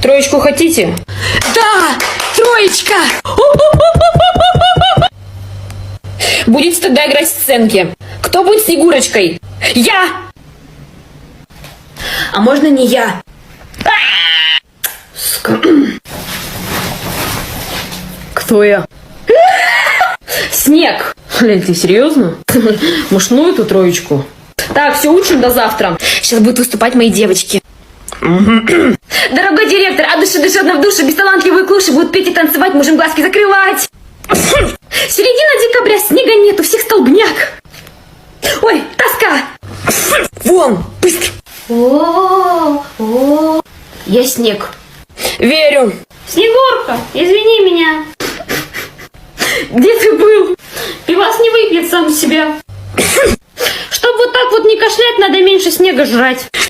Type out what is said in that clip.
Троечку хотите? Да, троечка! Будете тогда играть сценки. Кто будет Снегурочкой? Я! А можно не я? Кто я? Снег. Блин, ты серьезно? Может, ну эту троечку? Так, все, учим до завтра. Сейчас будут выступать мои девочки. Дорогой директор, от души душевно в душе, бесталантливые клуши будут петь и танцевать, можем глазки закрывать. Середина декабря, снега нет, у всех столбняк. Ой, тоска. Вон, быстро. Я Снег. Верю. Снегурка, извини меня. Где ты был? Пивас не выпьет сам себя. Чтобы вот так вот не кашлять, надо меньше снега жрать.